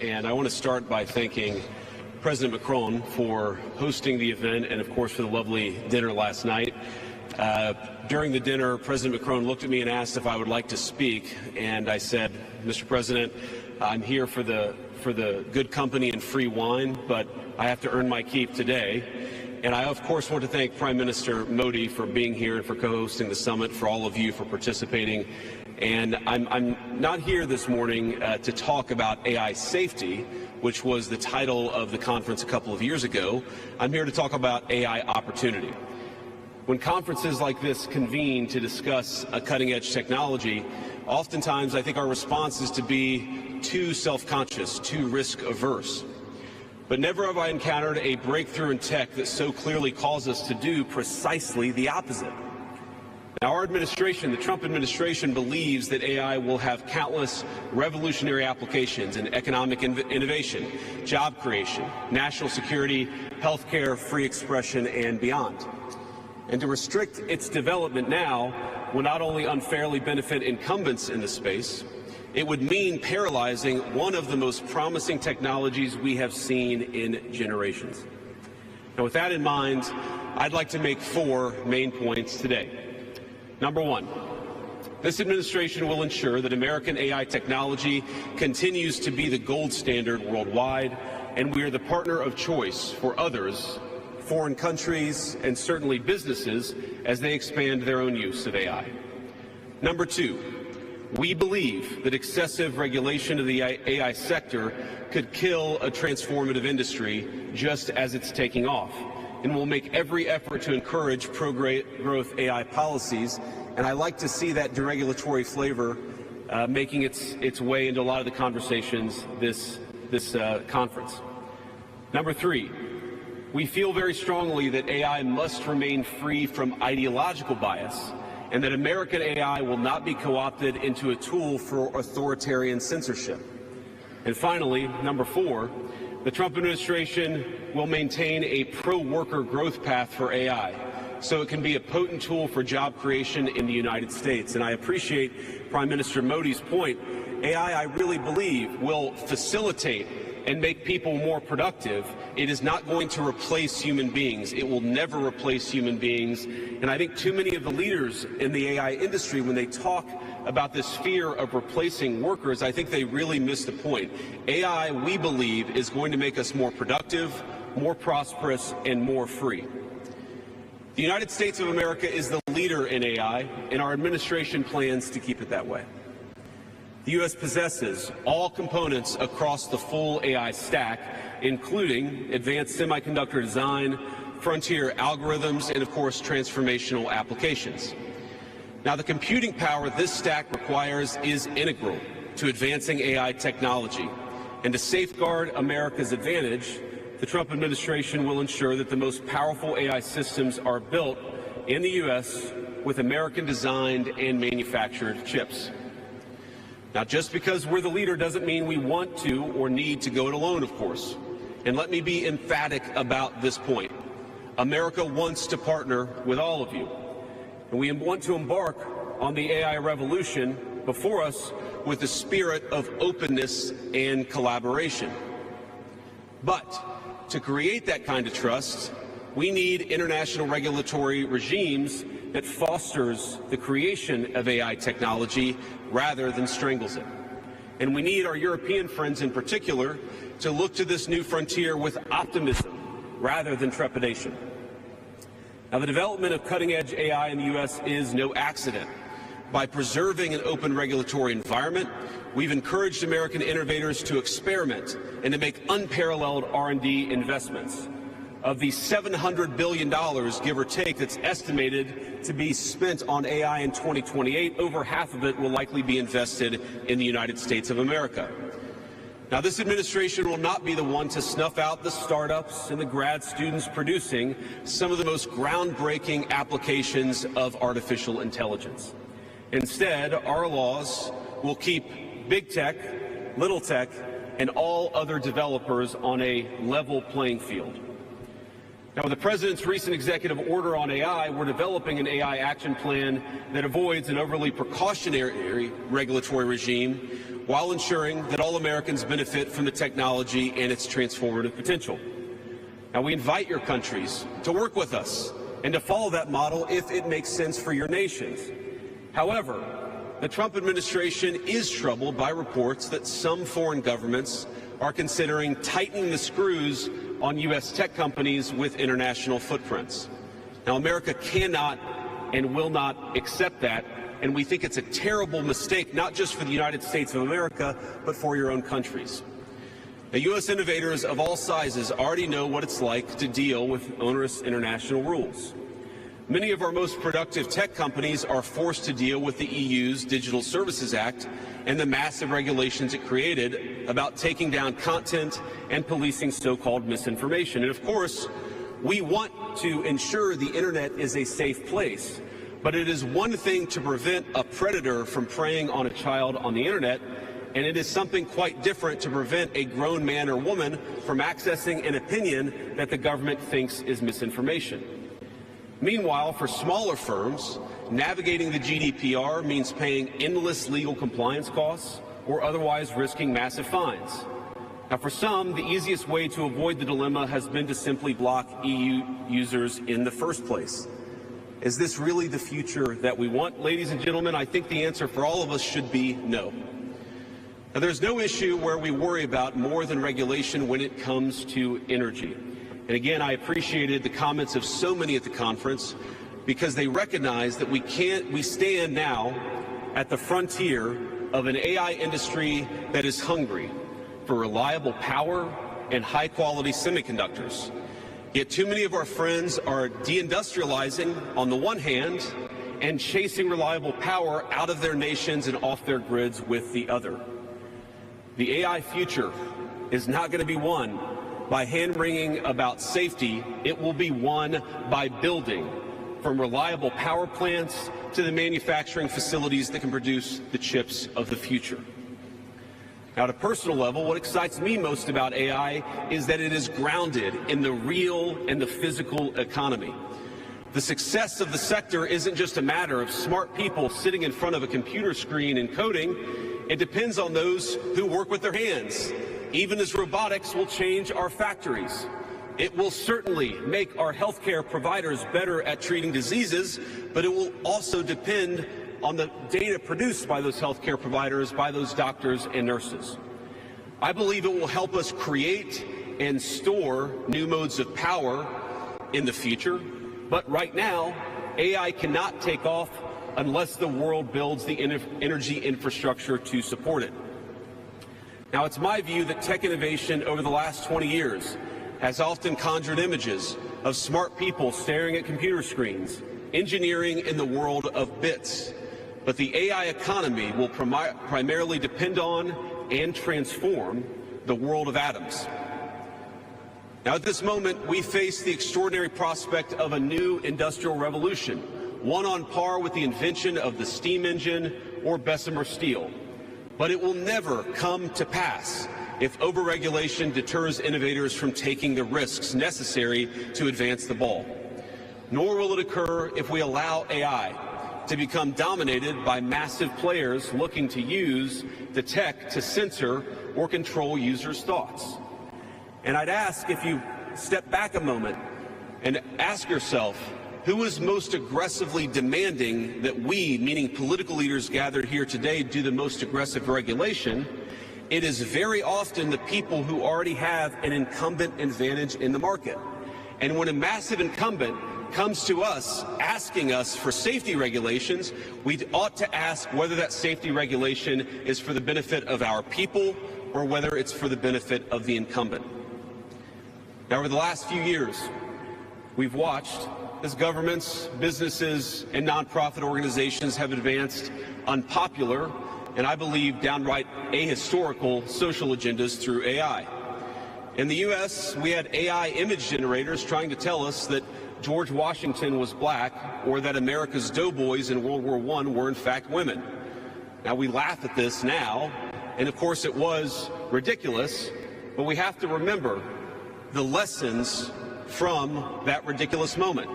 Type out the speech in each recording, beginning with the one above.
and I want to start by thanking President Macron for hosting the event and, of course, for the lovely dinner last night. During the dinner, President Macron looked at me and asked if I would like to speak, and I said, Mr. President, I'm here for the good company and free wine, but I have to earn my keep today. And I, of course, want to thank Prime Minister Modi for being here and for co-hosting the summit, for all of you for participating. And I'm not here this morning to talk about AI safety, which was the title of the conference a couple of years ago. I'm here to talk about AI opportunity. When conferences like this convene to discuss a cutting-edge technology, oftentimes I think our response is to be too self-conscious, too risk-averse. But never have I encountered a breakthrough in tech that so clearly calls us to do precisely the opposite. Now, our administration, the Trump administration, believes that AI will have countless revolutionary applications in economic innovation, job creation, national security, healthcare, free expression, and beyond. And to restrict its development now will not only unfairly benefit incumbents in the space, it would mean paralyzing one of the most promising technologies we have seen in generations. Now, with that in mind, I'd like to make 4 main points today. Number 1, this administration will ensure that American AI technology continues to be the gold standard worldwide, and we are the partner of choice for others, foreign countries, and certainly businesses as they expand their own use of AI. Number 2, we believe that excessive regulation of the AI sector could kill a transformative industry just as it's taking off, and will make every effort to encourage pro-growth AI policies. And I like to see that deregulatory flavor making its way into a lot of the conversations this conference. Number 3, we feel very strongly that AI must remain free from ideological bias, and that American AI will not be co-opted into a tool for authoritarian censorship. And finally, number 4, the Trump administration will maintain a pro-worker growth path for AI, so it can be a potent tool for job creation in the United States. And I appreciate Prime Minister Modi's point. AI, I really believe, will facilitate and make people more productive. It is not going to replace human beings. It will never replace human beings. And I think too many of the leaders in the AI industry, when they talk about this fear of replacing workers, I think they really miss the point. AI, we believe, is going to make us more productive, more prosperous, and more free. The United States of America is the leader in AI, and our administration plans to keep it that way. The U.S. possesses all components across the full AI stack, including advanced semiconductor design, frontier algorithms, and, of course, transformational applications. Now, the computing power this stack requires is integral to advancing AI technology. And to safeguard America's advantage, the Trump administration will ensure that the most powerful AI systems are built in the U.S. with American-designed and manufactured chips. Now, just because we're the leader doesn't mean we want to or need to go it alone, of course. And let me be emphatic about this point. America wants to partner with all of you. And we want to embark on the AI revolution before us with the spirit of openness and collaboration. But to create that kind of trust, we need international regulatory regimes that fosters the creation of AI technology rather than strangles it. And we need our European friends in particular to look to this new frontier with optimism rather than trepidation. Now, the development of cutting-edge AI in the U.S. is no accident. By preserving an open regulatory environment, we've encouraged American innovators to experiment and to make unparalleled R&D investments. Of the $700 billion, give or take, that's estimated to be spent on AI in 2028, over half of it will likely be invested in the United States of America. Now, this administration will not be the one to snuff out the startups and the grad students producing some of the most groundbreaking applications of artificial intelligence. Instead, our laws will keep big tech, little tech, and all other developers on a level playing field. Now, with the President's recent executive order on AI, we're developing an AI action plan that avoids an overly precautionary regulatory regime while ensuring that all Americans benefit from the technology and its transformative potential. Now, we invite your countries to work with us and to follow that model if it makes sense for your nations. However, the Trump administration is troubled by reports that some foreign governments are considering tightening the screws on U.S. tech companies with international footprints. Now, America cannot and will not accept that, and we think it's a terrible mistake, not just for the United States of America, but for your own countries. Now, U.S. innovators of all sizes already know what it's like to deal with onerous international rules. Many of our most productive tech companies are forced to deal with the EU's Digital Services Act and the massive regulations it created about taking down content and policing so-called misinformation. And of course, we want to ensure the internet is a safe place, but it is one thing to prevent a predator from preying on a child on the internet, and it is something quite different to prevent a grown man or woman from accessing an opinion that the government thinks is misinformation. Meanwhile, for smaller firms, navigating the GDPR means paying endless legal compliance costs or otherwise risking massive fines. Now, for some, the easiest way to avoid the dilemma has been to simply block EU users in the first place. Is this really the future that we want? Ladies and gentlemen, I think the answer for all of us should be no. Now, there's no issue where we worry about more than regulation when it comes to energy. And again, I appreciated the comments of so many at the conference because they recognize that we stand now at the frontier of an AI industry that is hungry for reliable power and high-quality semiconductors. Yet too many of our friends are deindustrializing on the one hand and chasing reliable power out of their nations and off their grids with the other. The AI future is not going to be won by hand-wringing about safety. It will be won by building, from reliable power plants to the manufacturing facilities that can produce the chips of the future. Now, at a personal level, what excites me most about AI is that it is grounded in the real and the physical economy. The success of the sector isn't just a matter of smart people sitting in front of a computer screen and coding. It depends on those who work with their hands, even as robotics will change our factories. It will certainly make our healthcare providers better at treating diseases, but it will also depend on the data produced by those healthcare providers, by those doctors and nurses. I believe it will help us create and store new modes of power in the future, but right now, AI cannot take off unless the world builds the energy infrastructure to support it. Now, it's my view that tech innovation over the last 20 years has often conjured images of smart people staring at computer screens, engineering in the world of bits. But the AI economy will primarily depend on and transform the world of atoms. Now, at this moment, we face the extraordinary prospect of a new industrial revolution, one on par with the invention of the steam engine or Bessemer steel. But it will never come to pass if overregulation deters innovators from taking the risks necessary to advance the ball. Nor will it occur if we allow AI to become dominated by massive players looking to use the tech to censor or control users' thoughts. And I'd ask, if you step back a moment and ask yourself, who is most aggressively demanding that we, meaning political leaders gathered here today, do the most aggressive regulation? It is very often the people who already have an incumbent advantage in the market. And when a massive incumbent comes to us asking us for safety regulations, we ought to ask whether that safety regulation is for the benefit of our people or whether it's for the benefit of the incumbent. Now, over the last few years, we've watched as governments, businesses, and nonprofit organizations have advanced unpopular and, I believe, downright ahistorical social agendas through AI. In the U.S., we had AI image generators trying to tell us that George Washington was black or that America's doughboys in World War I were in fact women. Now, we laugh at this now, and of course it was ridiculous, but we have to remember the lessons from that ridiculous moment.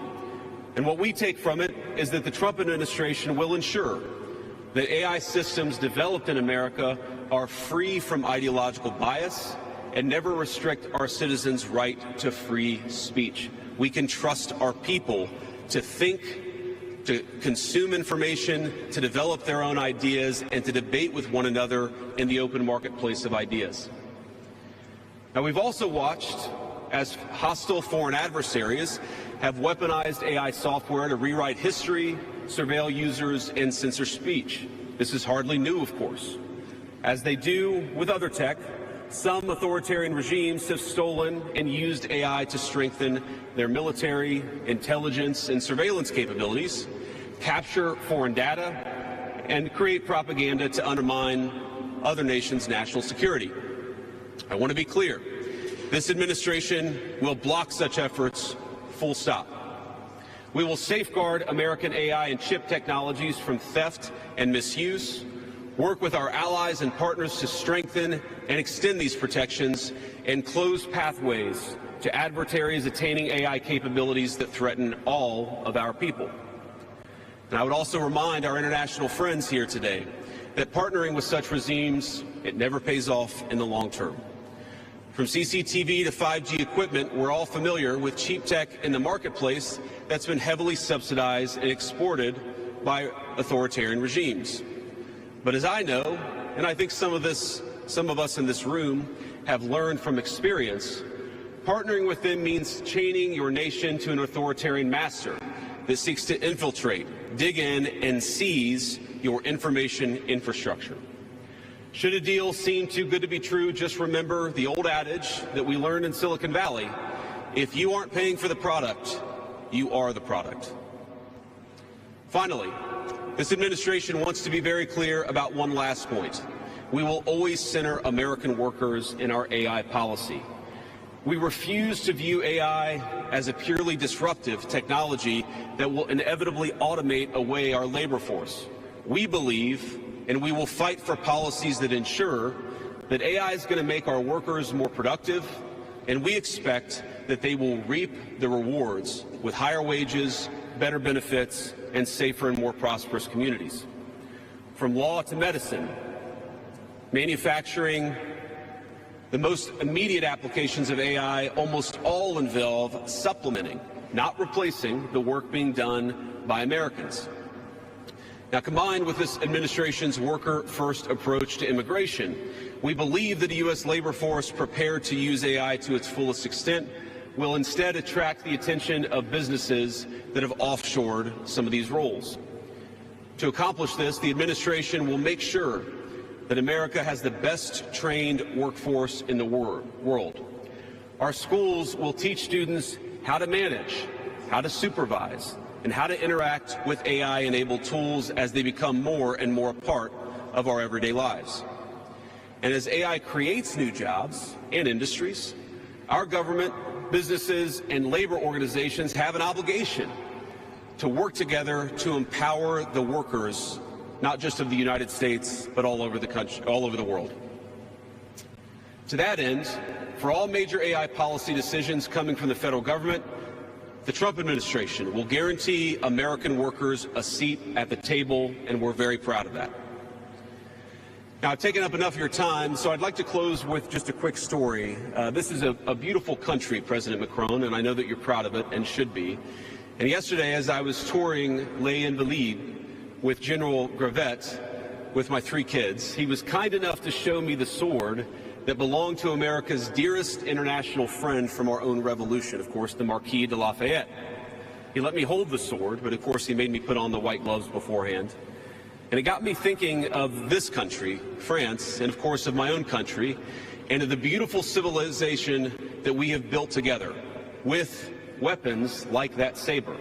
And what we take from it is that the Trump administration will ensure that AI systems developed in America are free from ideological bias and never restrict our citizens' right to free speech. We can trust our people to think, to consume information, to develop their own ideas, and to debate with one another in the open marketplace of ideas. Now, we've also watched as hostile foreign adversaries have weaponized AI software to rewrite history, surveil users, and censor speech. This is hardly new, of course. As they do with other tech, some authoritarian regimes have stolen and used AI to strengthen their military, intelligence, and surveillance capabilities, capture foreign data, and create propaganda to undermine other nations' national security. I want to be clear. This administration will block such efforts, full stop. We will safeguard American AI and chip technologies from theft and misuse, work with our allies and partners to strengthen and extend these protections, and close pathways to adversaries attaining AI capabilities that threaten all of our people. And I would also remind our international friends here today that partnering with such regimes, it never pays off in the long term. From CCTV to 5G equipment, we're all familiar with cheap tech in the marketplace that's been heavily subsidized and exported by authoritarian regimes. But as I know, and I think some of us in this room have learned from experience, partnering with them means chaining your nation to an authoritarian master that seeks to infiltrate, dig in, and seize your information infrastructure. Should a deal seem too good to be true, just remember the old adage that we learned in Silicon Valley: if you aren't paying for the product, you are the product. Finally, this administration wants to be very clear about one last point. We will always center American workers in our AI policy. We refuse to view AI as a purely disruptive technology that will inevitably automate away our labor force. We believe, and we will fight for policies that ensure that AI is going to make our workers more productive, and we expect that they will reap the rewards with higher wages, better benefits, and safer and more prosperous communities. From law to medicine, manufacturing, the most immediate applications of AI almost all involve supplementing, not replacing, the work being done by Americans. Now, combined with this administration's worker-first approach to immigration, we believe that a U.S. labor force prepared to use AI to its fullest extent will instead attract the attention of businesses that have offshored some of these roles. To accomplish this, the administration will make sure that America has the best trained workforce in the world. Our schools will teach students how to manage, how to supervise, and how to interact with AI-enabled tools as they become more and more a part of our everyday lives. And as AI creates new jobs and industries, our government, businesses, and labor organizations have an obligation to work together to empower the workers, not just of the United States, but all over the country, all over the world. To that end, for all major AI policy decisions coming from the federal government, the Trump administration will guarantee American workers a seat at the table, and we're very proud of that. Now, I've taken up enough of your time, so I'd like to close with just a quick story. This is a beautiful country, President Macron, and I know that you're proud of it and should be. And yesterday, as I was touring Les Invalides with General Gravette with my 3 kids, he was kind enough to show me the sword that belonged to America's dearest international friend from our own revolution, of course, the Marquis de Lafayette. He let me hold the sword, but of course he made me put on the white gloves beforehand. And it got me thinking of this country, France, and of course of my own country, and of the beautiful civilization that we have built together with weapons like that saber.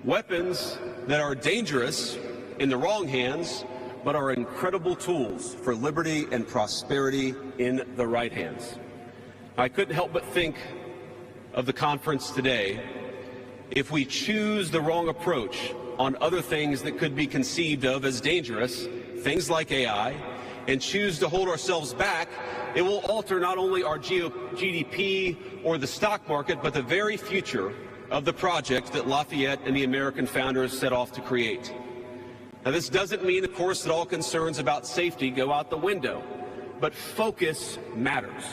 Weapons that are dangerous in the wrong hands, but are incredible tools for liberty and prosperity in the right hands. I couldn't help but think of the conference today. If we choose the wrong approach on other things that could be conceived of as dangerous, things like AI, and choose to hold ourselves back, it will alter not only our GDP or the stock market, but the very future of the project that Lafayette and the American founders set off to create. Now, this doesn't mean, of course, that all concerns about safety go out the window. but focus matters.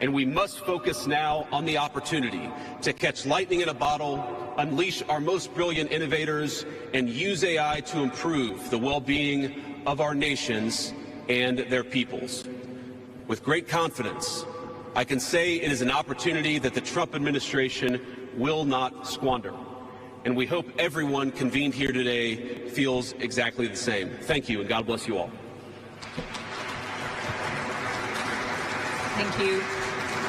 And we must focus now on the opportunity to catch lightning in a bottle, unleash our most brilliant innovators, and use AI to improve the well-being of our nations and their peoples. With great confidence, I can say it is an opportunity that the Trump administration will not squander. And we hope everyone convened here today feels exactly the same. Thank you, and God bless you all. Thank you.